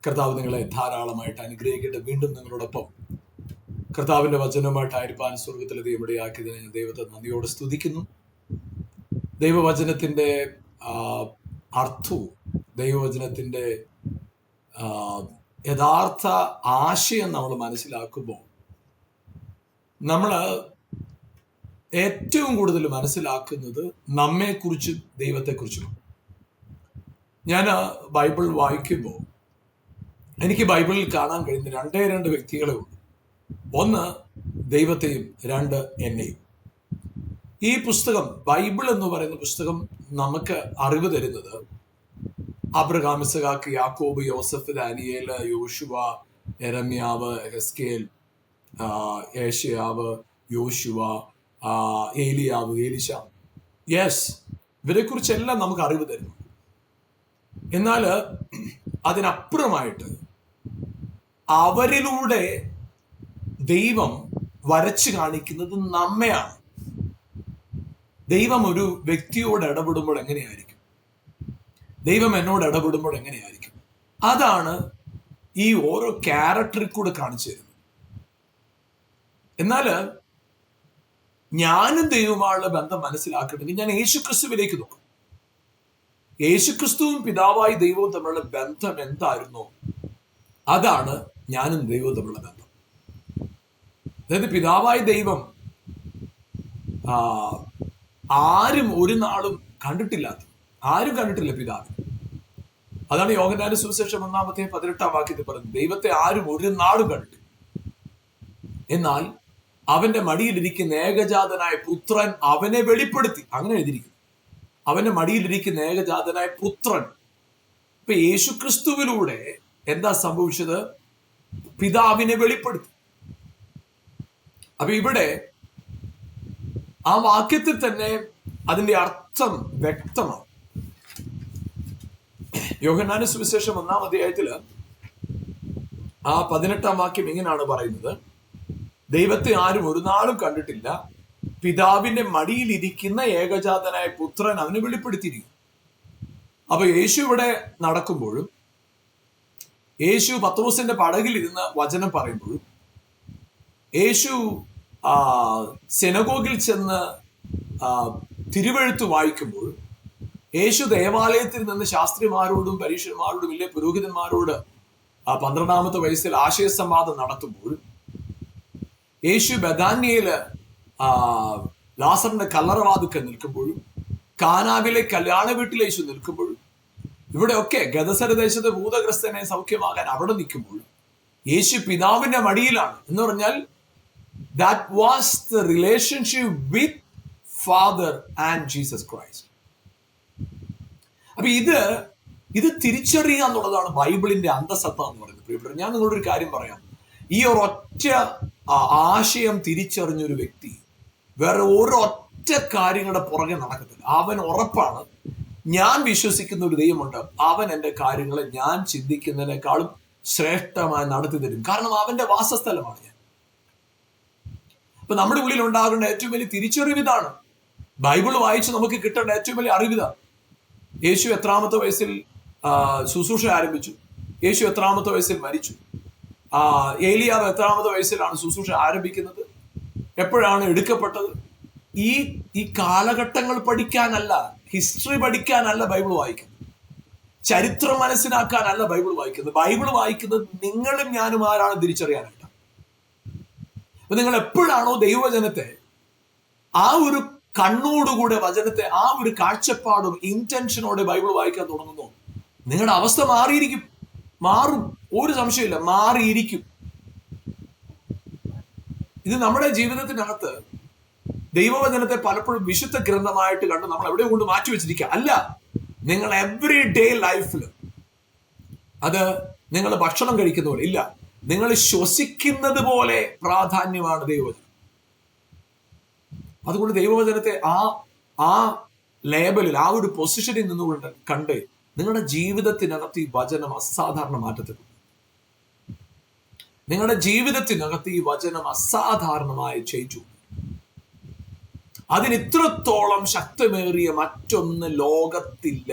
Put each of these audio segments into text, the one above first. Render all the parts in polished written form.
കർത്താവ് നിങ്ങളെ ധാരാളമായിട്ട് അനുഗ്രഹിക്കട്ടെ. വീണ്ടും നിങ്ങളോടൊപ്പം കർത്താവിന്റെ വചനവുമായിട്ടായിരിക്കാൻ സ്വർഗത്തിലെ ദൈവമിടയാക്കിയതിന് ഞാൻ ദൈവത്തെ നന്ദിയോടെ സ്തുതിക്കുന്നു. ദൈവവചനത്തിന്റെ അർത്ഥവും ദൈവവചനത്തിന്റെ യഥാർത്ഥ ആശയം നമ്മൾ മനസ്സിലാക്കുമ്പോൾ നമ്മൾ ഏറ്റവും കൂടുതൽ മനസ്സിലാക്കുന്നത് നമ്മെക്കുറിച്ചും ദൈവത്തെക്കുറിച്ചും. ഞാൻ ബൈബിൾ വായിക്കുമ്പോൾ എനിക്ക് ബൈബിളിൽ കാണാൻ കഴിയുന്ന രണ്ട് വ്യക്തികളെ ഉള്ളൂ. ഒന്ന് ദൈവത്തെയും, രണ്ട് എന്നെയും. ഈ പുസ്തകം, ബൈബിൾ എന്ന് പറയുന്ന പുസ്തകം നമുക്ക് അറിവ് തരുന്നത് അബ്രഹാം, ഇസഹാക്ക്, യാക്കോബ്, യോസഫ്, ദാനിയേൽ, യോശുവ, യെരമ്യാവ്, എഹെസ്കേൽ, ഏശയാവ്, യോശുവ, ഏലിയാവ്, ഏലിശ, ഇവരെ കുറിച്ചെല്ലാം നമുക്ക് അറിവ് തരുന്നു. എന്നാൽ അതിനപ്പുറമായിട്ട് അവരിലൂടെ ദൈവം വരച്ചു കാണിക്കുന്നത് നമ്മയാണ്. ദൈവം ഒരു വ്യക്തിയോട് ഇടപെടുമ്പോൾ എങ്ങനെയായിരിക്കും, ദൈവം എന്നോട് ഇടപെടുമ്പോൾ എങ്ങനെയായിരിക്കും, അതാണ് ഈ ഓരോ ക്യാരക്ടറിൽ കൂടെ കാണിച്ചു തരുന്നത്. എന്നാൽ ഞാനും ദൈവമായുള്ള ബന്ധം മനസ്സിലാക്കണമെങ്കിൽ ഞാൻ യേശുക്രിസ്തുവിലേക്ക് നോക്കും. യേശുക്രിസ്തുവും പിതാവായി ദൈവവും തമ്മിലുള്ള ബന്ധം എന്തായിരുന്നോ അതാണ് ഞാനും ദൈവവും തമ്മിലുള്ള ബന്ധം. അതായത് പിതാവായ ദൈവം ആരും ഒരു നാളും കണ്ടിട്ടില്ലാത്ത, ആരും കണ്ടിട്ടില്ല പിതാവ്. അതാണ് യോഹന്നാന്റെ സുവിശേഷം 1-18 വാക്യത്തിൽ പറയുന്നത്. ദൈവത്തെ ആരും ഒരു നാളും കണ്ടിട്ടില്ല. എന്നാൽ അവന്റെ മടിയിലിരിക്കുന്ന ഏകജാതനായ പുത്രൻ അവനെ വെളിപ്പെടുത്തി. അങ്ങനെ എഴുതിയിരിക്കുന്നു, അവന്റെ മടിയിലിരിക്കുന്ന ഏകജാതനായ പുത്രൻ. ഇപ്പൊ യേശുക്രിസ്തുവിലൂടെ എന്താ സംഭവിച്ചത്? പിതാവിനെ വെളിപ്പെടുത്തി. അപ്പൊ ഇവിടെ ആ വാക്യത്തിൽ തന്നെ അതിന്റെ അർത്ഥം വ്യക്തമാണ്. യോഹന്നാന്റെ സുവിശേഷം 1-ാം അധ്യായത്തില് 18 വാക്യം ഇങ്ങനെയാണ് പറയുന്നത്: ദൈവത്തെ ആരും ഒരു നാളും കണ്ടിട്ടില്ല, പിതാവിന്റെ മടിയിൽ ഇരിക്കുന്ന ഏകജാതനായ പുത്രൻ അവനെ വെളിപ്പെടുത്തിയിരിക്കും. അപ്പൊ യേശു ഇവിടെ നടക്കുമ്പോഴും, യേശു പത്രോസിന്റെ പടകിൽ ഇരുന്ന് വചനം പറയുമ്പോഴും, യേശു സെനഗോഗിൽ ചെന്ന് തിരുവെഴുത്ത് വായിക്കുമ്പോഴും, യേശു ദേവാലയത്തിൽ നിന്ന് ശാസ്ത്രിമാരോടും പരീക്ഷന്മാരോടും വലിയ പുരോഹിതന്മാരോട് 12-ാമത്തെ വയസ്സിൽ ആശയസംവാദം നടത്തുമ്പോഴും, യേശു ബഥാന്യയില് ലാസറിന്റെ കല്ലറവാതുക്കൽ നിൽക്കുമ്പോഴും, കാനാവിലെ കല്യാണ വീട്ടിൽ യേശു നിൽക്കുമ്പോഴും, ഇവിടെയൊക്കെ ഗദസര ദേശത്തെ ഭൂതഗ്രസ്തനെ സൗഖ്യമാകാൻ അവിടെ നിൽക്കുമ്പോഴും യേശു പിതാവിന്റെ മടിയിലാണ്. എന്ന് പറഞ്ഞാൽ that was the relationship with father and Jesus Christ. അപ്പൊ ഇത് തിരിച്ചറിയുക എന്നുള്ളതാണ് ബൈബിളിന്റെ അന്തസത്ത എന്ന് പറയുന്നത്. പ്രിയപ്പെട്ടവരെ, ഞാൻ നിങ്ങളോട് ഒരു കാര്യം പറയാം. ഈ ഒരൊറ്റ ആശയം തിരിച്ചറിഞ്ഞൊരു വ്യക്തി വേറെ ഒരൊറ്റ കാര്യങ്ങളുടെ പുറകെ നടക്കത്തില്ല. അവൻ ഉറപ്പാണ്, ഞാൻ വിശ്വസിക്കുന്ന ഒരു ദൈവമുണ്ട്, അവൻ എൻ്റെ കാര്യങ്ങളെ ഞാൻ ചിന്തിക്കുന്നതിനേക്കാളും ശ്രേഷ്ഠമായി നടത്തി തരും. കാരണം അവന്റെ വാസസ്ഥലമാണ് ഞാൻ. അപ്പൊ നമ്മുടെ ഉള്ളിൽ ഉണ്ടാകേണ്ട ഏറ്റവും വലിയ തിരിച്ചറിവ് ഇതാണ്. ബൈബിൾ വായിച്ച് നമുക്ക് കിട്ടേണ്ട ഏറ്റവും വലിയ അറിവിതാണ്. യേശു എത്രാമത്തെ വയസ്സിൽ ശുശ്രൂഷ ആരംഭിച്ചു? യേശു എത്രാമത്തെ വയസ്സിൽ മരിച്ചു? ഏലിയാവ് എത്രാമത്തെ വയസ്സിലാണ് ശുശ്രൂഷ ആരംഭിക്കുന്നത്? എപ്പോഴാണ് എടുക്കപ്പെട്ടത്? ഈ കാലഘട്ടങ്ങൾ പഠിക്കാനല്ല, ഹിസ്റ്ററി പഠിക്കാനല്ല ബൈബിൾ വായിക്കുന്നത്, ചരിത്രം മനസ്സിലാക്കാനല്ല ബൈബിൾ വായിക്കുന്നത്. ബൈബിൾ വായിക്കുന്നത് നിങ്ങളും ഞാനും ആരാണ് തിരിച്ചറിയാനായിട്ടാണ്. അപ്പൊ നിങ്ങൾ എപ്പോഴാണോ ദൈവവചനത്തെ ആ ഒരു കണ്ണോടുകൂടെ, വചനത്തെ ആ ഒരു കാഴ്ചപ്പാടും ഇന്റൻഷനോടെ ബൈബിൾ വായിക്കാൻ തുടങ്ങുന്നു, നിങ്ങളുടെ അവസ്ഥ മാറിയിരിക്കും. മാറും, ഒരു സംശയമില്ല, മാറിയിരിക്കും. ഇത് നമ്മുടെ ജീവിതത്തിനകത്ത് ദൈവവചനത്തെ പലപ്പോഴും വിശുദ്ധ ഗ്രന്ഥമായിട്ട് കണ്ട് നമ്മൾ എവിടെ കൊണ്ട് മാറ്റി വെച്ചിരിക്കുക അല്ല. നിങ്ങൾ എവറി ഡേ ലൈഫിൽ, അത് നിങ്ങൾ ഭക്ഷണം കഴിക്കുന്ന പോലെ ഇല്ല, നിങ്ങൾ ശ്വസിക്കുന്നത് പോലെ പ്രാധാന്യമാണ് ദൈവവചനം. അതുകൊണ്ട് ദൈവവചനത്തെ ആ ലേബലിൽ, ആ ഒരു പൊസിഷനിൽ നിന്നുകൊണ്ട് കണ്ട് നിങ്ങളുടെ ജീവിതത്തിനകത്ത് ഈ വചനം അസാധാരണ മാറ്റത്തിൽ, നിങ്ങളുടെ ജീവിതത്തിനകത്ത് ഈ വചനം അസാധാരണമായി ചെയ്തു. അതിന് ഇത്രത്തോളം ശക്തമേറിയ മറ്റൊന്ന് ലോകത്തില്ല.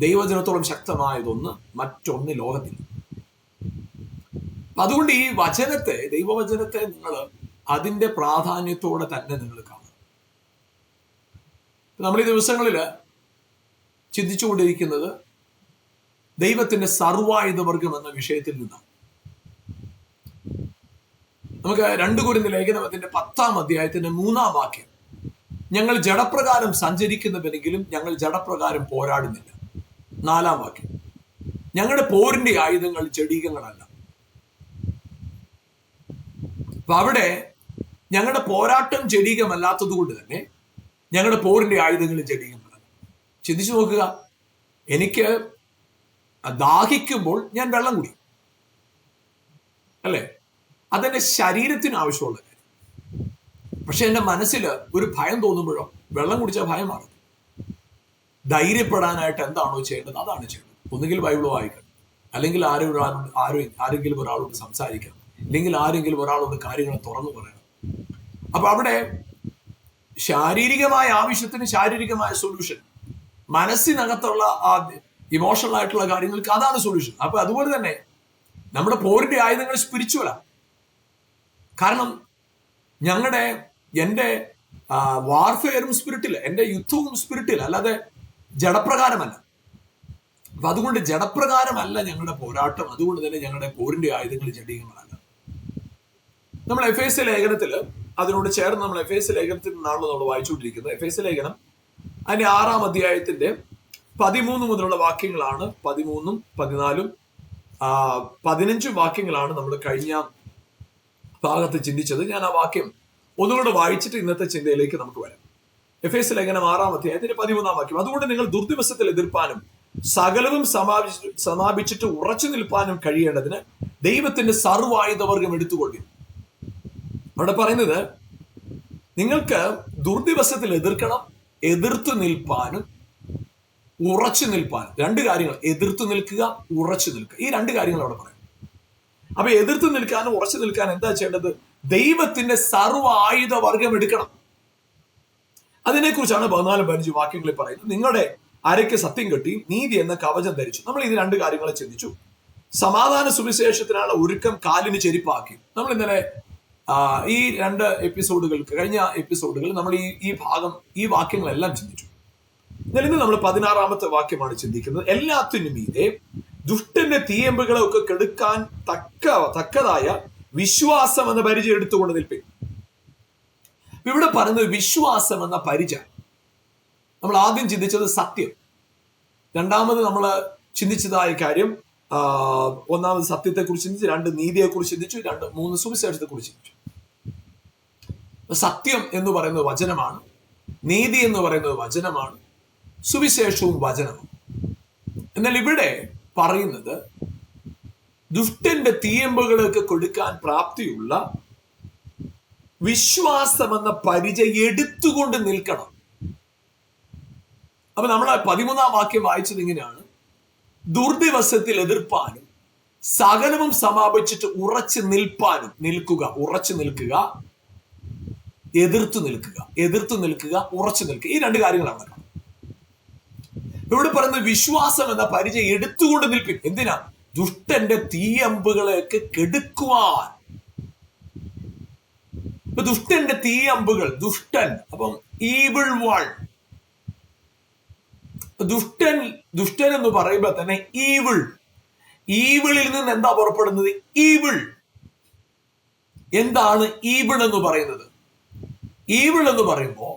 ദൈവവചനത്തോളം ശക്തമായതൊന്ന് മറ്റൊന്ന് ലോകത്തിൽ. അതുകൊണ്ട് ഈ വചനത്തെ, ദൈവവചനത്തെ നിങ്ങൾ അതിൻ്റെ പ്രാധാന്യത്തോടെ തന്നെ നിങ്ങൾ കാണും. നമ്മൾ ഈ ദിവസങ്ങളിൽ ചിന്തിച്ചുകൊണ്ടിരിക്കുന്നത് ദൈവത്തിന്റെ സർവായുധവർഗം എന്ന വിഷയത്തിൽ നിന്നാണ്. നമുക്ക് 2 കൊരിന്ത്യർ ലേഖനം അതിന്റെ 10-ാം അധ്യായത്തിന്റെ 3-ാം വാക്യം, ഞങ്ങൾ ജഡപ്രകാരം സഞ്ചരിക്കുന്നവരെങ്കിലും ഞങ്ങൾ ജഡപ്രകാരം പോരാടുന്നില്ല. 4-ാം വാക്യം, ഞങ്ങളുടെ പോരിന്റെ ആയുധങ്ങൾ ജഡീകങ്ങളല്ല. അപ്പൊ അവിടെ ഞങ്ങളുടെ പോരാട്ടം ജഡീകമല്ലാത്തത് കൊണ്ട് തന്നെ ഞങ്ങളുടെ പോരിന്റെ ആയുധങ്ങൾ ജഡീകങ്ങളല്ല. ചിന്തിച്ചു നോക്കുക, എനിക്ക് ദാഹിക്കുമ്പോൾ ഞാൻ വെള്ളം കുടിക്കും, അല്ലേ? അതെന്റെ ശരീരത്തിന് ആവശ്യമുള്ള കാര്യം. പക്ഷെ എൻ്റെ മനസ്സിൽ ഒരു ഭയം തോന്നുമ്പോഴോ വെള്ളം കുടിച്ചാൽ ഭയം മാറും. ധൈര്യപ്പെടാനായിട്ട് എന്താണോ ചെയ്യേണ്ടത് അതാണ് ചെയ്യേണ്ടത്. ഒന്നുകിൽ ബൈബിൾ വായിക്കണം, അല്ലെങ്കിൽ ആരെങ്കിലും ഒരാളോട് സംസാരിക്കണം, അല്ലെങ്കിൽ ആരെങ്കിലും ഒരാളോട് കാര്യങ്ങൾ തുറന്നു പറയണം. അപ്പൊ അവിടെ ശാരീരികമായ ആവശ്യത്തിന് ശാരീരികമായ സൊല്യൂഷൻ, മനസ്സിനകത്തുള്ള ആ ഇമോഷണൽ ആയിട്ടുള്ള കാര്യങ്ങൾക്ക് അതാണ് സൊല്യൂഷൻ. അപ്പൊ അതുപോലെ തന്നെ നമ്മുടെ പോരിന്റെ ആയുധങ്ങൾ സ്പിരിച്വലാണ്. കാരണം എൻ്റെ വാർഫെയറും സ്പിരിറ്റിൽ, എൻ്റെ യുദ്ധവും സ്പിരിറ്റിൽ, അല്ലാതെ ജഡപ്രകാരമല്ല. അപ്പൊ അതുകൊണ്ട് ജഡപ്രകാരമല്ല ഞങ്ങളുടെ പോരാട്ടം. അതുകൊണ്ട് തന്നെ ഞങ്ങളുടെ പോരിന്റെ ആയുധങ്ങൾ ജഡീകങ്ങളല്ല. നമ്മൾ എഫേസ്യ ലേഖനത്തിൽ അതിനോട് ചേർന്ന് നമ്മൾ എഫേസ്യ ലേഖനത്തിൽ നിന്നാണല്ലോ നമ്മൾ വായിച്ചുകൊണ്ടിരിക്കുന്നത്. എഫേസ്യ ലേഖനം അതിന്റെ 6-ാം അധ്യായത്തിന്റെ 13 മുതലുള്ള വാക്യങ്ങളാണ്. 13ഉം 14ഉം 15 വാക്യങ്ങളാണ് നമ്മൾ കഴിഞ്ഞ ഭാഗത്ത് ചിന്തിച്ചത്. ഞാൻ ആ വാക്യം ഒന്നുകൂടെ വായിച്ചിട്ട് ഇന്നത്തെ ചിന്തയിലേക്ക് നമുക്ക് വരാം. എഫേസ്യ ലേഖനം 6-ാം അധ്യായത്തിന്റെ 13-ാം വാക്യം, അതുകൊണ്ട് നിങ്ങൾ ദുർദിവസത്തിൽ എതിർപ്പാനും സകലവും സമാപിച്ചിട്ട് ഉറച്ചു നിൽപ്പാനും കഴിയേണ്ടതിന് ദൈവത്തിന്റെ സർവായുധവർഗം എടുത്തുകൊള്ളും. അവിടെ പറയുന്നത് നിങ്ങൾക്ക് ദുർദിവസത്തിൽ എതിർക്കണം, എതിർത്ത് നിൽപ്പാനും ഉറച്ചു നിൽപ്പാനും. 2 കാര്യങ്ങൾ, എതിർത്ത് നിൽക്കുക, ഉറച്ചു നിൽക്കുക. ഈ 2 കാര്യങ്ങൾ അവിടെ പറയും. അപ്പൊ എതിർത്ത് നിൽക്കാനും ഉറച്ചു നിൽക്കാനും എന്താ ചെയ്യേണ്ടത്? ദൈവത്തിന്റെ സർവ്വ ആയുധവർഗം എടുക്കണം. അതിനെക്കുറിച്ചാണ് 14-15 വാക്യങ്ങളിൽ പറയുന്നത്. നിങ്ങളുടെ അരയ്ക്ക് സത്യം കെട്ടി നീതി എന്ന കവചം ധരിച്ചു. നമ്മൾ ഇത് 2 കാര്യങ്ങളെ ചിന്തിച്ചു. സമാധാന സുവിശേഷത്തിനുള്ള ഒരുക്കം കാലിന് ചെരിപ്പാക്കി. നമ്മൾ ഇന്നലെ ഈ 2 എപ്പിസോഡുകൾക്ക്, കഴിഞ്ഞ എപ്പിസോഡുകൾ നമ്മൾ ഈ വാക്യങ്ങളെല്ലാം ചിന്തിച്ചു. എന്നാൽ ഇന്ന് നമ്മൾ 16-ാമത്തെ വാക്യമാണ് ചിന്തിക്കുന്നത്. എല്ലാത്തിനും മീതെ ദുഷ്ടന്റെ തീയമ്പുകളെ ഒക്കെ കെടുക്കാൻ തക്കതായ വിശ്വാസം എന്ന പരിച എടുത്തുകൊണ്ട് നിൽപ്പേ. ഇവിടെ പറയുന്നത് വിശ്വാസം എന്ന പരിച. നമ്മൾ ആദ്യം ചിന്തിച്ചത് സത്യം, രണ്ടാമത് നമ്മൾ ചിന്തിച്ചതായ കാര്യം, 1-ാമത് സത്യത്തെക്കുറിച്ച് ചിന്തിച്ചു, 2 നീതിയെക്കുറിച്ച് ചിന്തിച്ചു, 3 സുവിശേഷത്തെക്കുറിച്ച് ചിന്തിച്ചു. സത്യം എന്ന് പറയുന്നത് വചനമാണ്, നീതി എന്ന് പറയുന്നത് വചനമാണ്, സുവിശേഷവും വചനമാണ്. എന്നാൽ ഇവിടെ പറയുന്നത് ദുഷ്ടന്റെ തീയമ്പുകളൊക്കെ കൊടുക്കാൻ പ്രാപ്തിയുള്ള വിശ്വാസമെന്ന പരിച എടുത്തുകൊണ്ട് നിൽക്കണം. അപ്പൊ നമ്മൾ 13-ാം വാക്യം വായിച്ചത് ഇങ്ങനെയാണ്: ദുർദിവസത്തിൽ എതിർപ്പാനും സകലവും സമാപിച്ചിട്ട് ഉറച്ചു നിൽപ്പാനും. നിൽക്കുക, ഉറച്ചു നിൽക്കുക, എതിർത്തു നിൽക്കുക, എതിർത്തു നിൽക്കുക, ഉറച്ചു നിൽക്കുക. ഈ 2 കാര്യങ്ങളാണ് കാണുന്നത്. ഇവിടെ പറയുന്നത് വിശ്വാസം എന്ന പരിച എടുത്തുകൊണ്ട് നിൽപ്പിൻ. എന്തിനാ? ദുഷ്ടന്റെ തീയമ്പുകളെയൊക്കെ കെടുക്കുവാൻ. ഇപ്പൊ ദുഷ്ടന്റെ തീയമ്പുകൾ, ദുഷ്ടൻ, അപ്പം ഈവിൾ വൺ. ദുഷ്ടൻ എന്ന് പറയുമ്പോൾ തന്നെ ഈവിളിൽ നിന്ന് എന്താ പുറപ്പെടുന്നത്? ഈവിൾ. എന്താണ് ഈവിൾ എന്ന് പറയുന്നത്? ഈവിൾ എന്ന് പറയുമ്പോ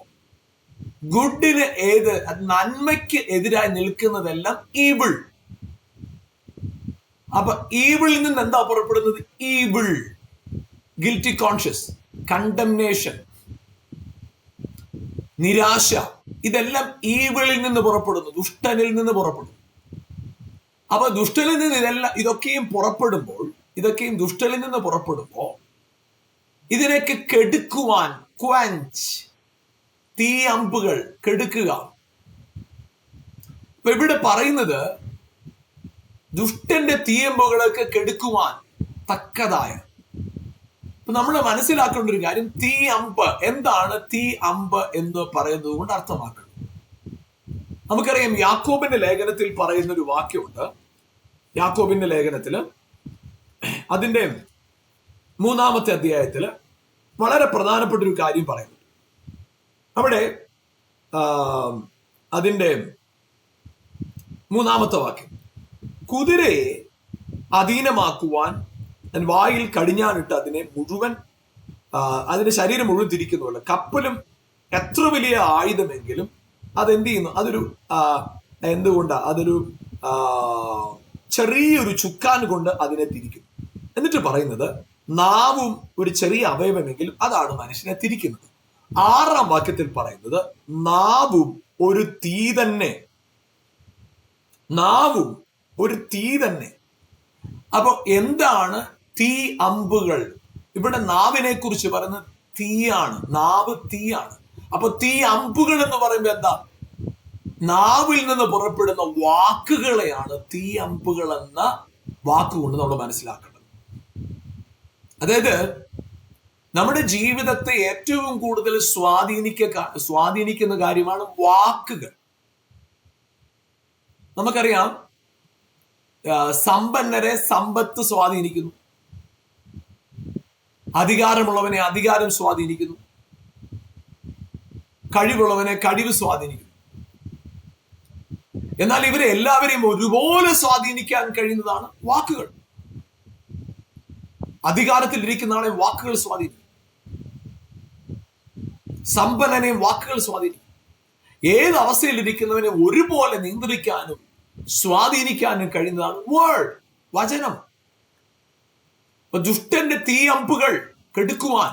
ഗുഡിന് നന്മയ്ക്ക് എതിരായി നിൽക്കുന്നതെല്ലാം ഈവിൾ. അപ്പൊ ഈവിളിൽ നിന്ന് എന്താ പുറപ്പെടുന്നത്? ഈവിൾ, ഗിൽറ്റി കോൺഷ്യസ്, കണ്ടംനേഷൻ, നിരാശ, ഇതെല്ലാം ഈവിളിൽ നിന്ന് പുറപ്പെടുന്നു, ദുഷ്ടനിൽ നിന്ന് പുറപ്പെടുന്നു. അപ്പൊ ദുഷ്ടനിൽ നിന്ന് ഇതൊക്കെയും ദുഷ്ടനിൽ നിന്ന് പുറപ്പെടുമ്പോ ഇതിനൊക്കെ കെടുക്കുവാൻ, ക്വഞ്ച്, തീയമ്പുകൾ, കെടുക്കുക. അപ്പൊ ഇവിടെ പറയുന്നത് ദുഷ്ടന്റെ തീയമ്പുകളൊക്കെ കെടുക്കുവാൻ തക്കതായ. അപ്പൊ നമ്മൾ മനസ്സിലാക്കേണ്ട ഒരു കാര്യം, തീ അമ്പ് എന്താണ്? തീ അമ്പ് എന്ന് പറയുന്നത് കൊണ്ട് അർത്ഥമാക്കുന്നത് നമുക്കറിയാം യാക്കോബിന്റെ ലേഖനത്തിൽ പറയുന്ന ഒരു വാക്യമുണ്ട്. യാക്കോബിന്റെ ലേഖനത്തില് അതിന്റെ 3-ാമത്തെ അധ്യായത്തില് വളരെ പ്രധാനപ്പെട്ട ഒരു കാര്യം പറയുന്നു. അവിടെ അതിന്റെ 3-ാമത്തെ വാക്യം, കുതിരയെ അധീനമാക്കുവാൻ വായിൽ കടിഞ്ഞാണിട്ട് അതിനെ മുഴുവൻ അതിന്റെ ശരീരം മുഴുവൻ തിരിക്കുന്നുള്ളു. കപ്പലും എത്ര വലിയ ആയുധമെങ്കിലും അതെന്ത് ചെയ്യുന്നു, അതൊരു എന്തുകൊണ്ടാ, അതൊരു ചെറിയൊരു ചുക്കാൻ കൊണ്ട് അതിനെ തിരിക്കും. എന്നിട്ട് പറയുന്നത്, നാവും ഒരു ചെറിയ അവയവമെങ്കിലും അതാണ് മനുഷ്യനെ തിരിക്കുന്നത്. 6-ാം വാക്യത്തിൽ പറയുന്നത്, നാവും ഒരു തീ തന്നെ. നാവും ഒരു തീ തന്നെ. അപ്പൊ എന്താണ് തീ അമ്പുകൾ? ഇവിടെ നാവിനെ കുറിച്ച് പറയുന്നത് തീയാണ്. നാവ് തീയാണ്. അപ്പൊ തീ അമ്പുകൾ എന്ന് പറയുമ്പോൾ എന്താ? നാവിൽ നിന്ന് പുറപ്പെടുന്ന വാക്കുകളെയാണ് തീ അമ്പുകൾ എന്ന വാക്കുകൊണ്ട് നമ്മൾ മനസ്സിലാക്കേണ്ടത്. അതായത് നമ്മുടെ ജീവിതത്തെ ഏറ്റവും കൂടുതൽ സ്വാധീനിക്കുന്ന കാര്യമാണ് വാക്കുകൾ. നമുക്കറിയാം, സമ്പന്നരെ സമ്പത്ത് സ്വാധീനിക്കുന്നു, അധികാരമുള്ളവനെ അധികാരം സ്വാധീനിക്കുന്നു, കഴിവുള്ളവനെ കഴിവ് സ്വാധീനിക്കുന്നു. എന്നാൽ ഇവരെ എല്ലാവരെയും ഒരുപോലെ സ്വാധീനിക്കാൻ കഴിയുന്നതാണ് വാക്കുകൾ. അധികാരത്തിൽ ഇരിക്കുന്ന ആളെ വാക്കുകൾ സ്വാധീനിക്കും, സമ്പന്നനെയും വാക്കുകൾ സ്വാധീനിക്കും. ഏത് അവസ്ഥയിൽ ഇരിക്കുന്നവനെ ഒരുപോലെ നിയന്ത്രിക്കാനും സ്വാധീനിക്കാനും കഴിയുന്നതാണ് വേർഡ്, വചനം. ദുഷ്ടന്റെ തീയമ്പുകൾ കെടുക്കുവാൻ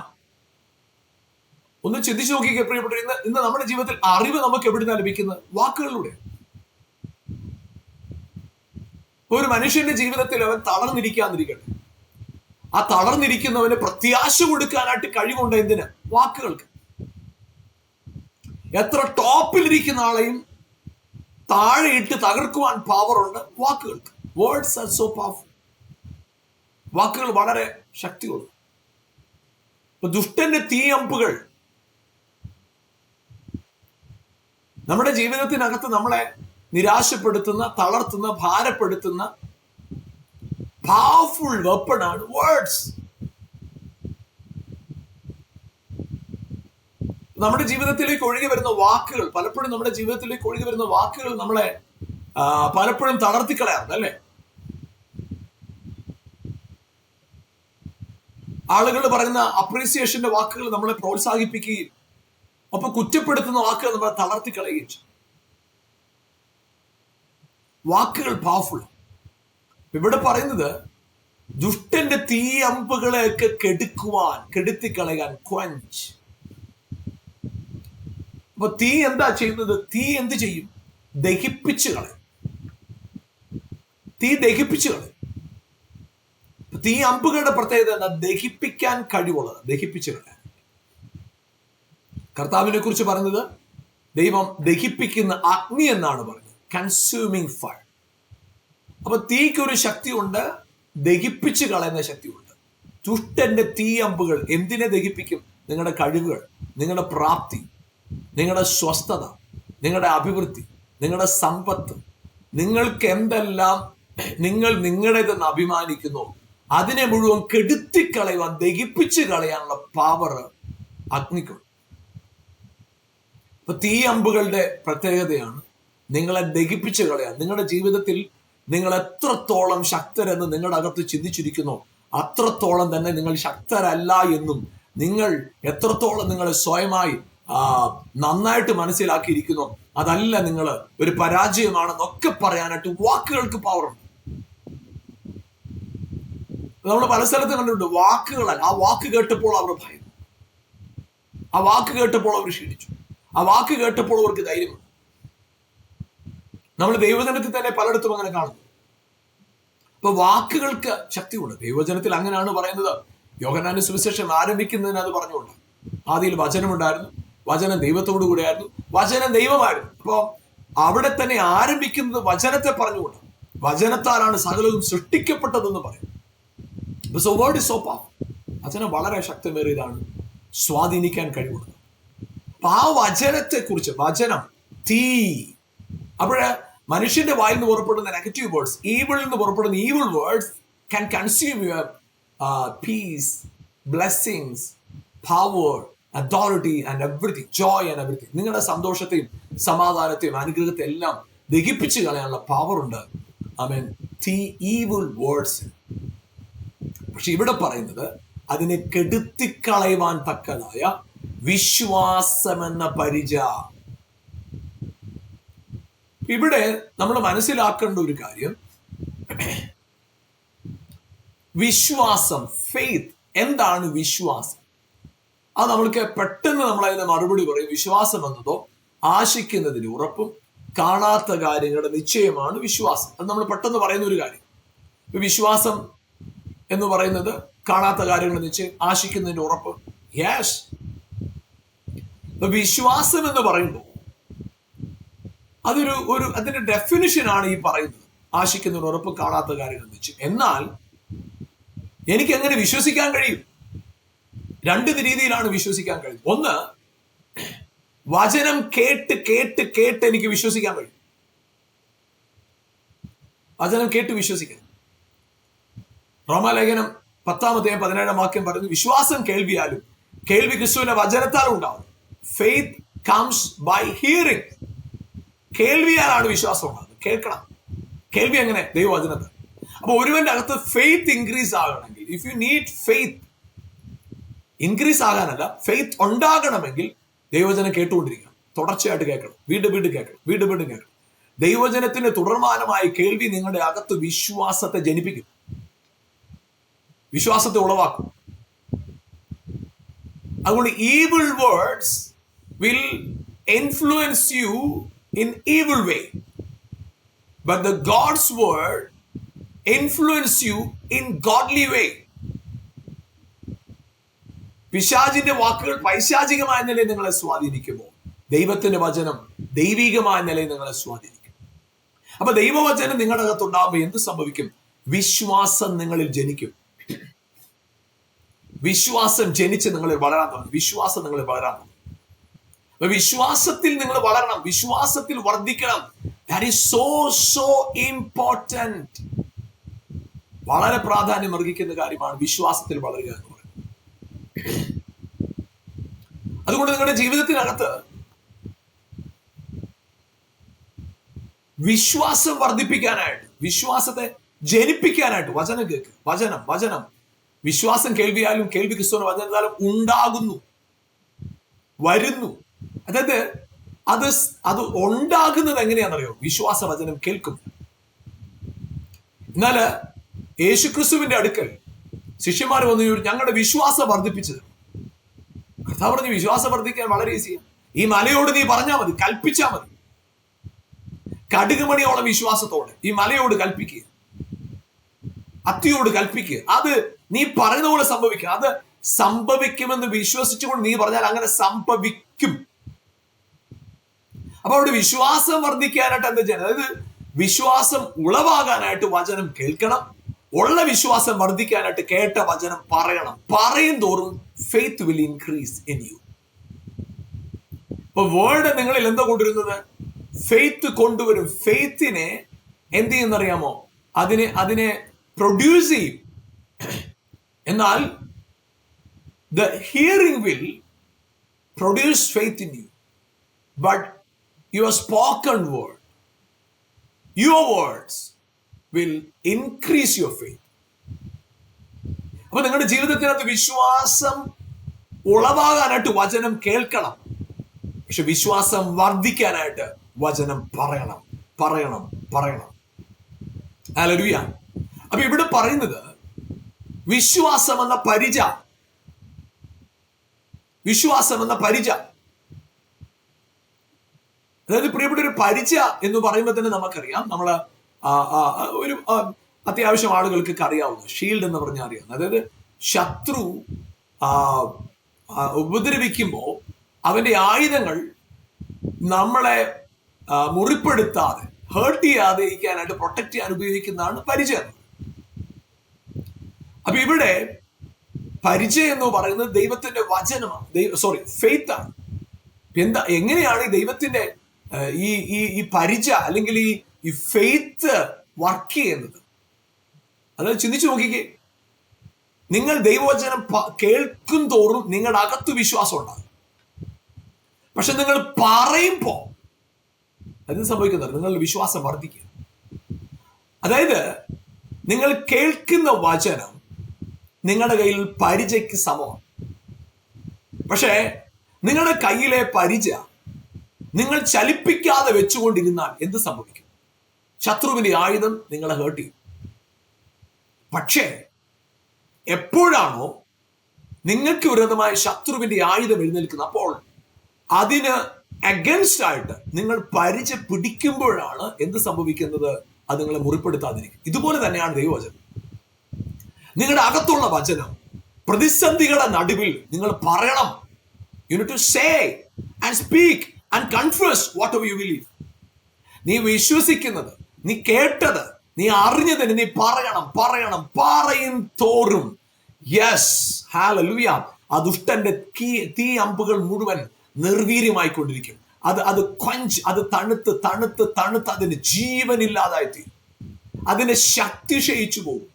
ഒന്ന് ചിന്തിച്ചു നോക്കിക്കേ പ്രിയപ്പെട്ട. ഇന്ന് നമ്മുടെ ജീവിതത്തിൽ അറിവ് നമുക്ക് എവിടുന്നാ ലഭിക്കുന്നത്? വാക്കുകളിലൂടെ. ഒരു മനുഷ്യന്റെ ജീവിതത്തിൽ അവൻ തളർന്നിരിക്കാതിരിക്കട്ടെ, ആ തളർന്നിരിക്കുന്നവന് പ്രത്യാശ കൊടുക്കാനായിട്ട് കഴിവുണ്ട്. എന്തിന്? വാക്കുകൾക്ക്. എത്ര ടോപ്പിലിരിക്കുന്ന ആളെയും താഴെയിട്ട് തകർക്കുവാൻ പവറുണ്ട് വാക്കുകൾക്ക്. Words are so powerful. വാക്കുകൾ വളരെ ശക്തിയുള്ളു. ദുഷ്ടന്റെ തീയമ്പുകൾ നമ്മുടെ ജീവിതത്തിനകത്ത് നമ്മളെ നിരാശപ്പെടുത്തുന്ന, തളർത്തുന്ന, ഭാരപ്പെടുത്തുന്ന പവർഫുൾ വെപ്പണാണ് വേർഡ്സ്. നമ്മുടെ ജീവിതത്തിലേക്ക് ഒഴുകി വരുന്ന വാക്കുകൾ, പലപ്പോഴും നമ്മുടെ ജീവിതത്തിലേക്ക് ഒഴുകി വരുന്ന വാക്കുകൾ നമ്മളെ പലപ്പോഴും തളർത്തിക്കളയാറുണ്ട്, അല്ലേ? ആളുകൾ പറയുന്ന അപ്രീസിയേഷന്റെ വാക്കുകൾ നമ്മളെ പ്രോത്സാഹിപ്പിക്കുകയും ഒപ്പം കുറ്റപ്പെടുത്തുന്ന വാക്കുകൾ നമ്മളെ തളർത്തിക്കളയുകയും ചെയ്യും. വാക്കുകൾ പവർഫുൾ. ഇവിടെ പറയുന്നത് ദുഷ്ടന്റെ തീയമ്പുകളെയൊക്കെ കെടുക്കുവാൻ, കെടുത്തിക്കളയാൻ, ക്വഞ്ച്. അപ്പൊ തീ എന്താ ചെയ്യുന്നത്? തീ എന്ത് ചെയ്യും? ദഹിപ്പിച്ചു കളയും. തീ ദഹിപ്പിച്ചു കളയും. തീ അമ്പുകളുടെ പ്രത്യേകത എന്താ? ദഹിപ്പിക്കാൻ കഴിവുള്ളത്, ദഹിപ്പിച്ചു കളയാൻ. കർത്താവിനെ കുറിച്ച് പറഞ്ഞത് ദൈവം ദഹിപ്പിക്കുന്ന അഗ്നി എന്നാണ് പറഞ്ഞത്, കൺസ്യൂമിങ് ഫയർ. അപ്പൊ തീക്കൊരു ശക്തിയുണ്ട്, ദഹിപ്പിച്ചു കളയുന്ന ശക്തിയുണ്ട്. ദുഷ്ടന്റെ തീ അമ്പുകൾ എന്തിനെ ദഹിപ്പിക്കും? നിങ്ങളുടെ കഴിവുകൾ, നിങ്ങളുടെ പ്രാപ്തി, നിങ്ങളുടെ സ്വസ്ഥത, നിങ്ങളുടെ അഭിവൃദ്ധി, നിങ്ങളുടെ സമ്പത്ത്, നിങ്ങൾക്ക് എന്തെല്ലാം നിങ്ങൾ നിങ്ങളുടേതെന്ന് അഭിമാനിക്കുന്നു അതിനെ മുഴുവൻ കെടുത്തിക്കളയുവാൻ, ദഹിപ്പിച്ചു കളയാനുള്ള പവർ അഗ്നിക്കുണ്ട്. അപ്പൊ തീ അമ്പുകളുടെ പ്രത്യേകതയാണ് നിങ്ങളെ ദഹിപ്പിച്ചു കളയാൻ. നിങ്ങളുടെ ജീവിതത്തിൽ നിങ്ങൾ എത്രത്തോളം ശക്തരെന്ന് നിങ്ങളുടെ അകത്ത് ചിന്തിച്ചിരിക്കുന്നു, അത്രത്തോളം തന്നെ നിങ്ങൾ ശക്തരല്ല എന്നും, നിങ്ങൾ എത്രത്തോളം നിങ്ങളെ സ്വയമായി നന്നായിട്ട് മനസ്സിലാക്കിയിരിക്കുന്നു, അതല്ല നിങ്ങൾ ഒരു പരാജയമാണെന്നൊക്കെ പറയാനായിട്ട് വാക്കുകൾക്ക് പവറുണ്ട്. നമ്മൾ പല സ്ഥലത്തും കണ്ടിട്ടുണ്ട്, വാക്കുകളല്ല, ആ വാക്ക് കേട്ടപ്പോൾ അവർ ഭയന്നു, ആ വാക്ക് കേട്ടപ്പോൾ അവർ ക്ഷീണിച്ചു, ആ വാക്ക് കേട്ടപ്പോൾ അവർക്ക് ധൈര്യമുണ്ട്. നമ്മൾ ദൈവജനത്തിൽ തന്നെ പലയിടത്തും അങ്ങനെ കാണുന്നു. അപ്പൊ വാക്കുകൾക്ക് ശക്തിയുണ്ട്. ദൈവജനത്തിൽ അങ്ങനെയാണ് പറയുന്നത്. യോഹന്നാന്റെ സുവിശേഷം ആരംഭിക്കുന്നതിന് അത് പറഞ്ഞുകൊണ്ട്, ആദിയിൽ വചനമുണ്ടായിരുന്നു, വചനം ദൈവത്തോടു കൂടെയായിരുന്നു, വചനം ദൈവമായിരുന്നു. അപ്പൊ അവിടെ തന്നെ ആരംഭിക്കുന്നത് വചനത്തെ പറഞ്ഞുകൊണ്ട്, വചനത്താലാണ് സകലവും സൃഷ്ടിക്കപ്പെട്ടതെന്ന് പറയും. So word is so powerful. വചനം വളരെ ശക്തമേറിയതാണ്, സ്വാധീനിക്കാൻ കഴിവുള്ളത്. അപ്പൊ ആ വചനത്തെ കുറിച്ച്, വചനം തീ, അപ്പോഴ് മനുഷ്യന്റെ വായിൽ നിന്ന് പുറപ്പെടുന്ന നെഗറ്റീവ് വേർഡ്സ്, ഈവിളിൽ നിന്ന് പുറപ്പെടുന്ന evil words can consume your peace, blessings, power, authority and everything, joy and everything. നിങ്ങളുടെ സന്തോഷത്തെയും സമാധാനത്തെയും അനുഗ്രഹത്തെ എല്ലാം ദഹിപ്പിച്ച് കളയാനുള്ള പവർ ഉണ്ട് ആമേൻ the evil words. പക്ഷെ ഇവിടെ പറയുന്നത് അതിനെ കെടുത്തിക്കളയുവാൻ തക്കതായ വിശ്വാസമെന്ന പരിച. ഇവിടെ നമ്മൾ മനസ്സിലാക്കേണ്ട ഒരു കാര്യം, വിശ്വാസം, ഫെയ്ത്ത്. എന്താണ് വിശ്വാസം? അത് നമ്മൾക്ക് പെട്ടെന്ന് നമ്മൾ അതിന് മറുപടി പറയും. വിശ്വാസം എന്നതോ ആശിക്കുന്നതിന് ഉറപ്പും കാണാത്ത കാര്യങ്ങളുടെ നിശ്ചയമാണ് വിശ്വാസം. അത് നമ്മൾ പെട്ടെന്ന് പറയുന്ന ഒരു കാര്യം. വിശ്വാസം എന്ന് പറയുന്നത് കാണാത്ത കാര്യങ്ങളുടെ നിശ്ചയം, ആശിക്കുന്നതിന്റെ ഉറപ്പ്. യെസ്, വിശ്വാസം എന്ന് പറയുമ്പോൾ അതിന്റെ ഡെഫിനിഷനാണ് ഈ പറയുന്നത്. ആശിക്കുന്നതിന് ഉറപ്പ്, കാണാത്ത കാര്യങ്ങൾ നിശ്ചയം. എന്നാൽ എനിക്ക് എങ്ങനെ വിശ്വസിക്കാൻ കഴിയും? രണ്ട് രീതിയിലാണ് വിശ്വസിക്കാൻ കഴിയും. ഒന്ന്, വചനം കേട്ട് കേട്ട് കേട്ട് എനിക്ക് വിശ്വസിക്കാൻ കഴിയും. വചനം കേട്ട് വിശ്വസിക്കണം. റോമാലേഖനം 10:17 പറയുന്നു, വിശ്വാസം കേൾവിയാലും കേൾവി ക്രിസ്തുവിന്റെ വചനത്താലും ഉണ്ടാവും. Faith comes by hearing. കേൾവിയാലാണ് വിശ്വാസം ഉണ്ടാകുന്നത്. കേൾക്കണം. കേൾവി എങ്ങനെ? ദൈവവചനത്തിൽ. അപ്പൊ ഒരുവന്റെ അകത്ത് ഫെയ്ത്ത് ഇൻക്രീസ് ആകണമെങ്കിൽ, if you need faith increase ആകാനല്ല, ഫെയ്ത്ത് ഉണ്ടാകണമെങ്കിൽ ദൈവവചനം കേട്ടുകൊണ്ടിരിക്കണം. തുടർച്ചയായിട്ട് കേൾക്കണം. വീണ്ടും കേൾക്കണം. വീണ്ടും കേൾക്കണം. ദൈവവചനത്തിന്റെ തുടർമാനമായ കേൾവി നിങ്ങളുടെ അകത്ത് വിശ്വാസത്തെ ജനിപ്പിക്കും, വിശ്വാസത്തെ ഉളവാക്കും. അതുകൊണ്ട് evil words will influence you in evil way, but the God's word influence you in godly way. പിശാചിന്റെ വാക്കുകൾ പൈശാചികമായ നിലയിൽ നിങ്ങളെ സ്വാധീനിക്കുമ്പോൾ ദൈവത്തിന്റെ വചനം ദൈവികമായ നിലയിൽ നിങ്ങളെ സ്വാധീനിക്കും. അപ്പൊ ദൈവവചനം നിങ്ങളുടെ അകത്തുണ്ടാകുമ്പോൾ എന്ത് സംഭവിക്കും? വിശ്വാസം നിങ്ങളിൽ ജനിക്കും. വിശ്വാസം ജനിച്ച് നിങ്ങളിൽ വളരാൻ തുടങ്ങും. വിശ്വാസം നിങ്ങളിൽ വളരാൻ തുടങ്ങും. അപ്പൊ വിശ്വാസത്തിൽ നിങ്ങൾ വളരണം, വിശ്വാസത്തിൽ വർദ്ധിക്കണം. That is so important. വളരെ പ്രാധാന്യം അർഹിക്കുന്ന കാര്യമാണ് വിശ്വാസത്തിൽ വളരുക എന്ന് പറയുന്നത്. അതുകൊണ്ട് നിങ്ങളുടെ ജീവിതത്തിനകത്ത് വിശ്വാസം വർദ്ധിപ്പിക്കാനായിട്ട്, വിശ്വാസത്തെ ജനിപ്പിക്കാനായിട്ട് വചനം കേൾക്ക്. വചനം വിശ്വാസം കേൾവിയാലും കേൾവി ക്രിസ്തുവിന്റെ വചനത്താലും ഉണ്ടാകുന്നു, വരുന്നു. അതായത് അത് ഉണ്ടാകുന്നത് എങ്ങനെയാണെന്നറിയോ? വിശ്വാസ വചനം കേൾക്കും. എന്നാല് യേശുക്രിസ്തുവിന്റെ അടുക്കൽ ശിഷ്യന്മാർ വന്നു, ഞങ്ങളുടെ വിശ്വാസം വർദ്ധിപ്പിച്ചത്. കർത്താവ് പറഞ്ഞു, വിശ്വാസം വർദ്ധിക്കാൻ വളരെ ഈസിയാണ്. ഈ മലയോട് നീ പറഞ്ഞാൽ മതി, കൽപ്പിച്ചാൽ മതി. കടുകുമണിയോളം വിശ്വാസത്തോടെ ഈ മലയോട് കൽപ്പിക്കുക, അത്തിയോട് കൽപ്പിക്കുക. അത് നീ പറയുന്ന പോലെ സംഭവിക്കുക. അത് സംഭവിക്കുമെന്ന് വിശ്വസിച്ചുകൊണ്ട് നീ പറഞ്ഞാൽ അങ്ങനെ സംഭവിക്കും. അപ്പൊ അവിടെ വിശ്വാസം വർദ്ധിക്കാനായിട്ട് എന്താ ചെയ്യണം? അതായത് വിശ്വാസം ഉളവാകാനായിട്ട് വചനം കേൾക്കണം. ഉള്ള വിശ്വാസം വർദ്ധിക്കാനായിട്ട് കേട്ട വചനം പറയണം. പറയും തോറും faith will increase in you. ഇപ്പൊ വേർഡ് നിങ്ങളിൽ എന്താ കൊണ്ടുവരുന്നത്? ഫെയ്ത്ത് കൊണ്ടുവരും. ഫെയ്ത്തിനെ എന്ത് ചെയ്യുന്നറിയാമോ? അതിനെ പ്രൊഡ്യൂസ് ചെയ്യും. എന്നാൽ the hearing will produce faith in you, but your spoken word, your words will increase your faith. അപ്പൊ നിങ്ങളുടെ ജീവിതത്തിനകത്ത് വിശ്വാസം ഉളവാകാനായിട്ട് വചനം കേൾക്കണം. പക്ഷെ വിശ്വാസം വർദ്ധിക്കാനായിട്ട് വചനം പറയണം. ഹല്ലേലൂയ. അപ്പൊ ഇവിടെ പറയുന്നത് വിശ്വാസം എന്ന പരിച. അതായത് പ്രിയപ്പെട്ട ഒരു പരിച എന്ന് പറയുമ്പോൾ തന്നെ നമുക്കറിയാം, നമ്മള് ഒരു അത്യാവശ്യം ആളുകൾക്ക് അറിയാവുന്ന ഷീൽഡ് എന്ന് പറഞ്ഞാൽ അറിയാവുന്ന, അതായത് ശത്രു ഉപദ്രവിക്കുമ്പോൾ അവന്റെ ആയുധങ്ങൾ നമ്മളെ മുറിപ്പെടുത്താതെ, ഹേർട്ട് ചെയ്യാതെ ഇരിക്കാനായിട്ട് പ്രൊട്ടക്ട് ചെയ്യാൻ ഉപയോഗിക്കുന്നതാണ് പരിചയം. അപ്പൊ ഇവിടെ പരിചയം എന്ന് പറയുന്നത് ദൈവത്തിന്റെ വചനമാണ്, ഫെയ്ത്ത് ആണ്. എങ്ങനെയാണ് ഈ ദൈവത്തിന്റെ ഈ ഈ ഈ പരിച അല്ലെങ്കിൽ ഈ ഫെയ്ത്ത് വർക്ക് ചെയ്യുന്നത്. അത് ചിന്തിച്ചു നോക്കിക്കേ. നിങ്ങൾ ദൈവവചനം കേൾക്കും തോറും നിങ്ങളുടെ അകത്ത് വിശ്വാസം ഉണ്ടാകും. പക്ഷെ നിങ്ങൾ പറയുമ്പോ എന്ത് സംഭവിക്കുന്നത്? നിങ്ങളുടെ വിശ്വാസം വർദ്ധിക്കുക. അതായത് നിങ്ങൾ കേൾക്കുന്ന വചനം നിങ്ങളുടെ കയ്യിൽ പരിചയ്ക്ക് സമമാണ്. പക്ഷേ നിങ്ങളുടെ കയ്യിലെ പരിച നിങ്ങൾ ചലിപ്പിക്കാതെ വെച്ചുകൊണ്ടിരുന്നാൽ എന്ത് സംഭവിക്കും? ശത്രുവിന്റെ ആയുധം നിങ്ങളെ ഹേർട്ട് ചെയ്യും. പക്ഷേ എപ്പോഴാണോ നിങ്ങൾക്ക് വിരോധമായ ശത്രുവിന്റെ ആയുധം എഴുന്നേൽക്കുന്നത്, അപ്പോൾ അതിന് അഗൻസ്റ്റ് ആയിട്ട് നിങ്ങൾ പരിച പിടിക്കുമ്പോഴാണ് എന്ത് സംഭവിക്കുന്നത്? അത് നിങ്ങളെ മുറിപ്പെടുത്താതിരിക്കും. ഇതുപോലെ തന്നെയാണ് ദൈവവചനം. നിങ്ങളുടെ അകത്തുള്ള വചനം പ്രതിസന്ധികളുടെ നടുവിൽ നിങ്ങൾ പറയണം. You need to say and speak and confess whatever you believe. നീ വിശ്വസിക്കുന്നത്, നീ കേട്ടത്, നീ അറിഞ്ഞതിന് നീ പറയും തോറും യെസ് ഹല്ലേലൂയ, ആ ദുഷ്ടന്റെ തീ അമ്പുകൾ മുഴുവൻ നിർവീര്യമായിക്കൊണ്ടിരിക്കും. അത് തണുത്ത് അതിന് ജീവനില്ലാതായി തീരും. അതിന്റെ ശക്തി ക്ഷയിച്ചു പോകും,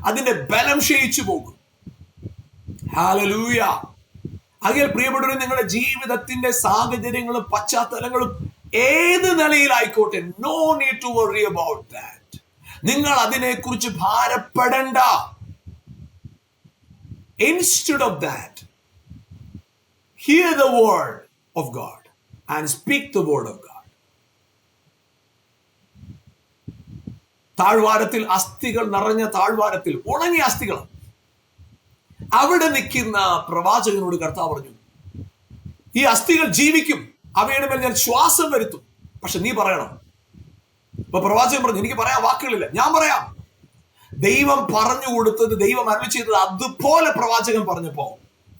അതിന്റെ ബലം ക്ഷയിച്ചു പോകും. ഹല്ലേലൂയ. അതിൽ പ്രിയപ്പെട്ടവരെ, നിങ്ങളുടെ ജീവിതത്തിന്റെ സാഹചര്യങ്ങളും പശ്ചാത്തലങ്ങളും ഏത് നിലയിലായിക്കോട്ടെ, no need to worry about that. നിങ്ങൾ അതിനെക്കുറിച്ച് ഭാരപ്പെടണ്ട. Instead of that, hear the word of God and speak the word of God. താഴ്വാരത്തിൽ അസ്ഥികൾ നിറഞ്ഞ താഴ്വാരത്തിൽ ഉണങ്ങിയ അസ്ഥികൾ, അവിടെ നിൽക്കുന്ന പ്രവാചകനോട് കർത്താവ് പറഞ്ഞു, ഈ അസ്ഥികൾ ജീവിക്കും, അവയുടെ മേൽ ഞാൻ ശ്വാസം വരുത്തും. പക്ഷെ നീ പറയണം. ഇപ്പൊ പ്രവാചകൻ പറഞ്ഞു, എനിക്ക് പറയാൻ വാക്കുകളില്ല, ഞാൻ പറയാം. ദൈവം പറഞ്ഞു കൊടുത്തത്, ദൈവം അരുളി ചെയ്തത് അതുപോലെ പ്രവാചകൻ പറഞ്ഞപ്പോ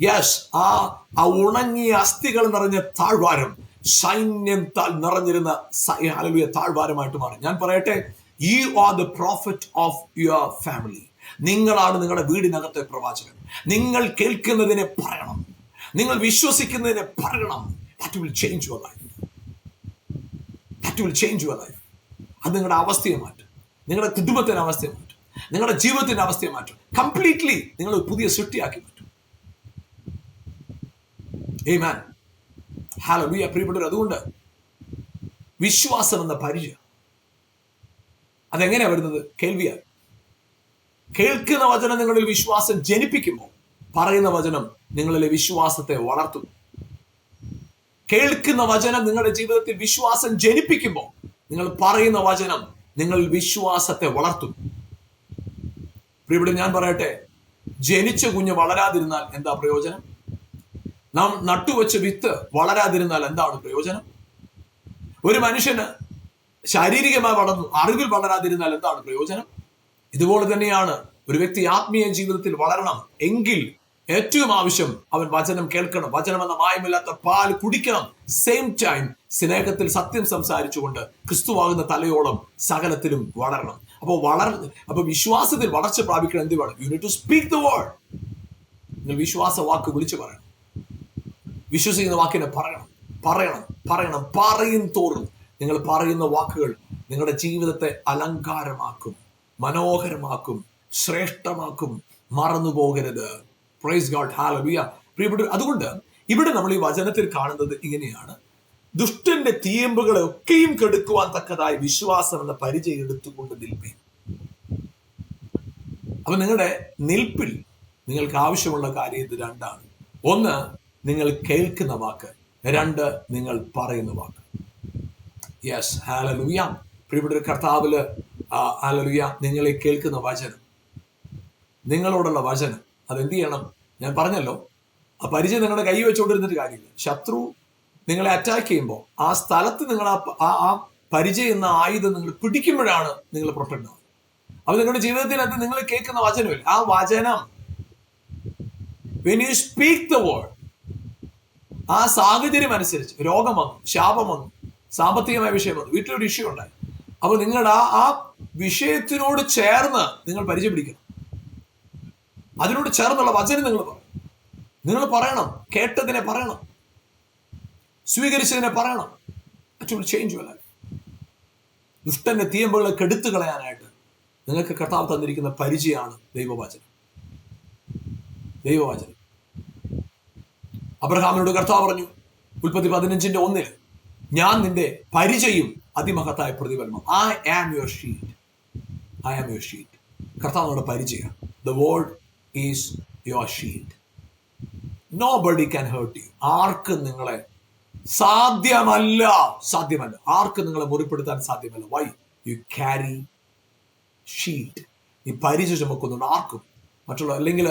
യെസ്, ആ ഉണങ്ങിയ അസ്ഥികൾ നിറഞ്ഞ താഴ്വാരം സൈന്യത്താൽ നിറഞ്ഞിരുന്ന ഹല്ലേലൂയ താഴ്വാരമായിട്ട് മാറി. ഞാൻ പറയട്ടെ, you are the prophet of your family. നിങ്ങളാണ് നിങ്ങളുടെ വീടിനകത്തെ പ്രവാചകൻ. നിങ്ങൾ കേൾക്കുന്നതിനെ പറയണം, നിങ്ങൾ വിശ്വസിക്കുന്നതിനെ പറയണം. That will change your life. That will change your life. അത് നിങ്ങളുടെ അവസ്ഥയെ മാറ്റും, നിങ്ങളുടെ കുടുംബത്തിന്റെ അവസ്ഥയെ മാറ്റും, നിങ്ങളുടെ ജീവിതത്തിന്റെ അവസ്ഥയെ മാറ്റും. കംപ്ലീറ്റ്ലി നിങ്ങൾ പുതിയ സൃഷ്ടിയാക്കി മാറ്റും. ആമേൻ. ഹല്ലേലൂയ. പ്രിയപ്പെട്ടവർ, അതുകൊണ്ട് വിശ്വാസം എന്ന പരിചയം അതെങ്ങനെയാ വരുന്നത്? കേൾവിയാൽ. കേൾക്കുന്ന വചനം നിങ്ങളിൽ വിശ്വാസം ജനിപ്പിക്കുമ്പോൾ പറയുന്ന വചനം നിങ്ങളിലെ വിശ്വാസത്തെ വളർത്തും. കേൾക്കുന്ന വചനം നിങ്ങളുടെ ജീവിതത്തിൽ വിശ്വാസം ജനിപ്പിക്കുമ്പോൾ നിങ്ങൾ പറയുന്ന വചനം നിങ്ങളിൽ വിശ്വാസത്തെ വളർത്തും. ഇവിടെ ഞാൻ പറയട്ടെ, ജനിച്ച കുഞ്ഞ് വളരാതിരുന്നാൽ എന്താ പ്രയോജനം? നാം നട്ടുവെച്ച വിത്ത് വളരാതിരുന്നാൽ എന്താണ് പ്രയോജനം? ഒരു മനുഷ്യന് ശാരീരികമായി വളർന്നു, അറിവിൽ വളരാതിരുന്നാൽ എന്താണ് പ്രയോജനം? ഇതുപോലെ തന്നെയാണ് ഒരു വ്യക്തി ആത്മീയ ജീവിതത്തിൽ വളരണം എങ്കിൽ ഏറ്റവും ആവശ്യം അവൻ വചനം കേൾക്കണം, വചനം എന്ന മായമില്ലാത്ത പാൽ കുടിക്കണം. സെയിം ടൈം സ്നേഹത്തിൽ സത്യം സംസാരിച്ചുകൊണ്ട് ക്രിസ്തുവാകുന്ന തലയോളം സകലത്തിലും വളരണം. അപ്പൊ വിശ്വാസത്തിൽ വളർച്ച പ്രാപിക്കണം. എന്ത് വേണം? You need to speak the word. നിങ്ങൾ വിശ്വാസ വാക്ക് വിളിച്ചു പറയണം. വിശ്വസിക്കുന്ന വാക്കിനെ പറയണം. പറയും തോറും നിങ്ങൾ പറയുന്ന വാക്കുകൾ നിങ്ങളുടെ ജീവിതത്തെ അലങ്കാരമാക്കും, മനോഹരമാക്കും, ശ്രേഷ്ഠമാക്കും. മറന്നു പോകരുത്. Praise God. ഹല്ലേലൂയ. പ്രിയപ്പെട്ട, അതുകൊണ്ട് ഇവിടെ നമ്മൾ ഈ വചനത്തിൽ കാണുന്നത് ഇങ്ങനെയാണ്: ദുഷ്ടന്റെ തീയമ്പുകളെ ഒക്കെയും കെടുക്കുവാൻ തക്കതായി വിശ്വാസം എന്ന പരിചയം എടുത്തുകൊണ്ട് നിൽപ്പീൻ. അപ്പൊ നിങ്ങളുടെ നിൽപ്പിൽ നിങ്ങൾക്ക് ആവശ്യമുള്ള കാര്യം ഇത് രണ്ടാണ്. ഒന്ന്, നിങ്ങൾ കേൾക്കുന്ന വാക്ക്. രണ്ട്, നിങ്ങൾ പറയുന്ന വാക്ക്. Yes, hallelujah. പ്രിയപ്പെട്ട കർത്താവില് ഹല്ലേലൂയ, നിങ്ങളെ കേൾക്കുന്ന വചനം, നിങ്ങളോടുള്ള വചനം, അതെന്ത് ചെയ്യണം? ഞാൻ പറഞ്ഞല്ലോ, ആ പരിചയം നിങ്ങളുടെ കൈ വെച്ചുകൊണ്ടിരുന്നിട്ട് കാര്യമില്ല. ശത്രു നിങ്ങളെ അറ്റാക്ക് ചെയ്യുമ്പോൾ ആ സ്ഥലത്ത് നിങ്ങൾ ആ പരിചയം എന്ന ആയുധം നിങ്ങൾ പിടിക്കുമ്പോഴാണ് നിങ്ങൾ പ്രൊട്ടക്ട് ആവുന്നത്. അപ്പൊ നിങ്ങളുടെ ജീവിതത്തിനകത്ത് നിങ്ങൾ കേൾക്കുന്ന വചനമില്ല, ആ വചനം, when you speak the word, ആ സാഹചര്യം അനുസരിച്ച് രോഗം വന്നു, ശാപം വന്നു, സാമ്പത്തികമായ വിഷയം വന്നു, വീട്ടിലൊരു ഇഷ്യൂ ഉണ്ടായി. അപ്പൊ നിങ്ങളുടെ ആ വിഷയത്തിനോട് ചേർന്ന് നിങ്ങൾ പരിചയം പിടിക്കണം. അതിനോട് ചേർന്നുള്ള വചനം നിങ്ങൾ പറയണം. കേട്ടതിനെ പറയണം, സ്വീകരിച്ചതിനെ പറയണം. That will change your life. ദുഷ്ടന്റെ തീയമ്പുകളെ കെടുത്തു കളയാനായിട്ട് നിങ്ങൾക്ക് കർത്താവ് തന്നിരിക്കുന്ന പരിചയമാണ് ദൈവവചനം. ദൈവവചനം. അബ്രഹാമിനോട് കർത്താവ് പറഞ്ഞു, ഉൽപ്പത്തി 15:1, ഞാൻ നിന്റെ പരിചയം അതിമഹത്തായ പ്രതിഫലം. I am your shield. I am your shield. കർത്താവ് നമ്മുടെ പരിചയം. The word is your shield. Nobody can hurt you. ആർക്കും നിങ്ങളെ സാധ്യമല്ല. ആർക്കും നിങ്ങളെ മുറിപ്പെടുത്താൻ സാധ്യമല്ല. Why? You carry shield. ഈ പരിചയം ചുമക്കുന്നുണ്ട്. ആർക്കും അല്ലെങ്കിൽ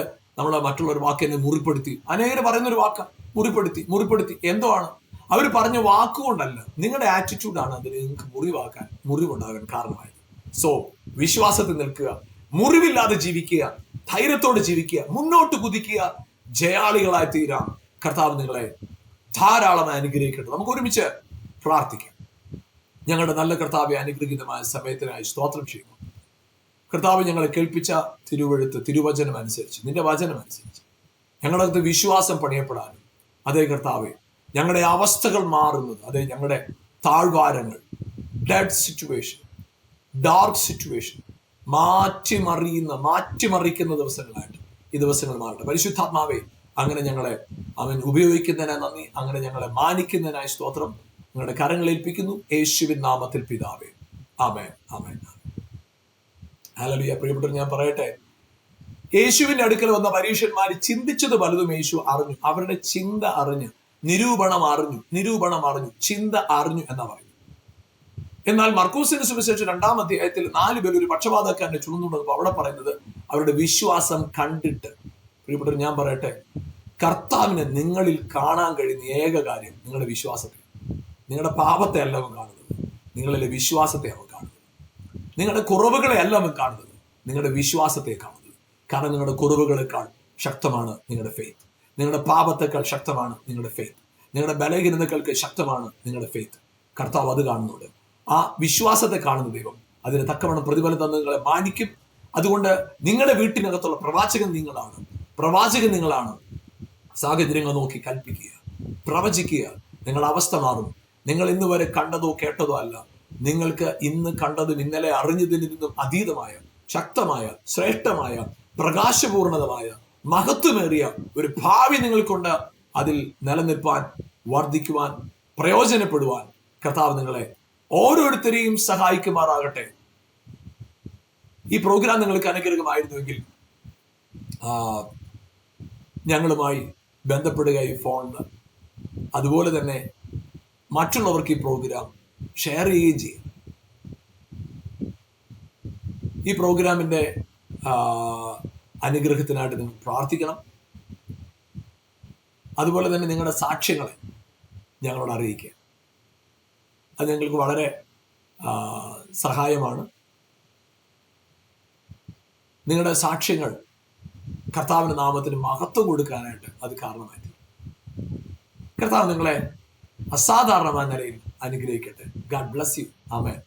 മറ്റുള്ളൊരു വാക്കിനെ മുറിപ്പെടുത്തി, അനേകർ പറയുന്നൊരു വാക്ക മുറിപ്പെടുത്തി എന്തോ ആണ് അവർ പറഞ്ഞ വാക്കുകൊണ്ടല്ല, നിങ്ങളുടെ ആറ്റിറ്റ്യൂഡാണ് അതിന് നിങ്ങൾക്ക് മുറിവുണ്ടാകാൻ കാരണമായത്. സോ വിശ്വാസത്തിൽ നിൽക്കുക, മുറിവില്ലാതെ ജീവിക്കുക, ധൈര്യത്തോടെ ജീവിക്കുക, മുന്നോട്ട് കുതിക്കുക, ജയാളികളായി തീരാം. കർത്താവ് നിങ്ങളെ ധാരാളമായി അനുഗ്രഹിക്കട്ടെ. നമുക്ക് ഒരുമിച്ച് പ്രാർത്ഥിക്കാം. ഞങ്ങളുടെ നല്ല കർത്താവെ, അനുഗ്രഹീതമായ സമയത്തിനായി സ്തോത്രം ചെയ്യുന്നു. കർത്താവ് ഞങ്ങളെ കേൾപ്പിച്ച തിരുവചനം അനുസരിച്ച്, നിന്റെ വചനം അനുസരിച്ച് ഞങ്ങളുടെ വിശ്വാസം പണിയപ്പെടാനും, അതേ കർത്താവെ ഞങ്ങളുടെ അവസ്ഥകൾ മാറുന്നത്, അതേ ഞങ്ങളുടെ താഴ്വാരങ്ങൾ, ഡെഡ് സിറ്റുവേഷൻ, ഡാർക്ക് സിറ്റുവേഷൻ മാറ്റിമറിക്കുന്ന ദിവസങ്ങളായിട്ട് ഈ ദിവസങ്ങൾ മാറട്ടെ. പരിശുദ്ധാത്മാവേ, അങ്ങനെ ഞങ്ങളെ അവൻ ഉപയോഗിക്കുന്നതിനായി നന്ദി, അങ്ങനെ ഞങ്ങളെ മാനിക്കുന്നതിനായി സ്തോത്രം. നിങ്ങളുടെ കരങ്ങൾ ഏൽപ്പിക്കുന്നു യേശുവിൻ നാമത്തിൽ പിതാവേ. ആമേൻ, ആമേൻ. ഹല്ലേലൂയ. പ്രിയപ്പെട്ടവർ, ഞാൻ പറയട്ടെ, യേശുവിന്റെ അടുക്കൽ വന്ന പരീക്ഷന്മാർ ചിന്തിച്ചത് പലതും യേശു അറിഞ്ഞു. അവരുടെ ചിന്ത അറിഞ്ഞു, നിരൂപണം അറിഞ്ഞു, ചിന്ത അറിഞ്ഞു എന്നാ പറയുന്നത്. എന്നാൽ മർക്കോസിന്റെ സുവിശേഷം 2-ാം അധ്യായത്തിൽ 4 പേർ ഒരു പക്ഷപാതക്കാരനെ ചുമന്നുകൊണ്ടപ്പോൾ അവിടെ പറയുന്നത് അവരുടെ വിശ്വാസം കണ്ടിട്ട്. പ്രിയപ്പെട്ടവർ, ഞാൻ പറയട്ടെ, കർത്താവിനെ നിങ്ങളിൽ കാണാൻ കഴിയുന്ന ഏക കാര്യം നിങ്ങളുടെ വിശ്വാസത്തെ. നിങ്ങളുടെ പാപത്തെ അല്ല അവൻ കാണുന്നത്, നിങ്ങളിലെ വിശ്വാസത്തെ അവൻ കാണുന്നത്. നിങ്ങളുടെ കുറവുകളെ അല്ല അവൻ കാണുന്നത്, നിങ്ങളുടെ വിശ്വാസത്തെ കാണുന്നത്. കാരണം നിങ്ങളുടെ കുറവുകളെക്കാൾ ശക്തമാണ് നിങ്ങളുടെ ഫെയ്ത്ത്. നിങ്ങളുടെ പാപത്തെക്കാൾ ശക്തമാണ് നിങ്ങളുടെ ഫെയ്ത്ത്. നിങ്ങളുടെ ബലഹീനതകൾക്ക് ശക്തമാണ് നിങ്ങളുടെ ഫെയ്ത്ത്. കർത്താവ് അത് കാണുന്നുണ്ട്. ആ വിശ്വാസത്തെ കാണുന്ന ദൈവം അതിന് തക്കവണ്ണം പ്രതിഫലം തന്ന് നിങ്ങളെ മാനിക്കും. അതുകൊണ്ട് നിങ്ങളുടെ വീട്ടിനകത്തുള്ള പ്രവാചകൻ നിങ്ങളാണ്. സാഹചര്യങ്ങൾ നോക്കി കൽപ്പിക്കുക, പ്രവചിക്കുക. നിങ്ങളുടെ അവസ്ഥ മാറും. നിങ്ങൾ ഇന്ന് വരെ കണ്ടതോ കേട്ടതോ അല്ല. നിങ്ങൾക്ക് ഇന്ന് കണ്ടതും ഇന്നലെ അറിഞ്ഞതിൽ നിന്നും അതീതമായ, ശക്തമായ, ശ്രേഷ്ഠമായ, പ്രകാശപൂർണതമായ, മഹത്വമേറിയ ഒരു ഭാവി നിങ്ങൾക്കുണ്ട്. അതിൽ നിലനിൽപ്പാൻ, വർദ്ധിക്കുവാൻ, പ്രയോജനപ്പെടുവാൻ കർത്താവ് നിങ്ങളെ ഓരോരുത്തരെയും സഹായിക്കുമാറാകട്ടെ. ഈ പ്രോഗ്രാം നിങ്ങൾക്ക് അനുഗ്രഹമായിരുന്നുവെങ്കിൽ ഞങ്ങളുമായി ബന്ധപ്പെടുക ഈ ഫോണിൽ. അതുപോലെ തന്നെ മറ്റുള്ളവർക്ക് ഈ പ്രോഗ്രാം ഷെയർ ചെയ്യുകയും ചെയ്യും. ഈ പ്രോഗ്രാമിൻ്റെ അനുഗ്രഹത്തിനായിട്ട് നിങ്ങൾ പ്രാർത്ഥിക്കണം. അതുപോലെ തന്നെ നിങ്ങളുടെ സാക്ഷ്യങ്ങളെ ഞങ്ങളോട് അറിയിക്കുക. അത് ഞങ്ങൾക്ക് വളരെ സഹായമാണ്. നിങ്ങളുടെ സാക്ഷ്യങ്ങൾ കർത്താവിൻ്റെ നാമത്തിന് മഹത്വം കൊടുക്കാനായിട്ട് അത് കാരണമായി. കർത്താവ് നിങ്ങളെ അസാധാരണമായ നിലയിൽ അനുഗ്രഹിക്കട്ടെ. God bless you. ആമേൻ.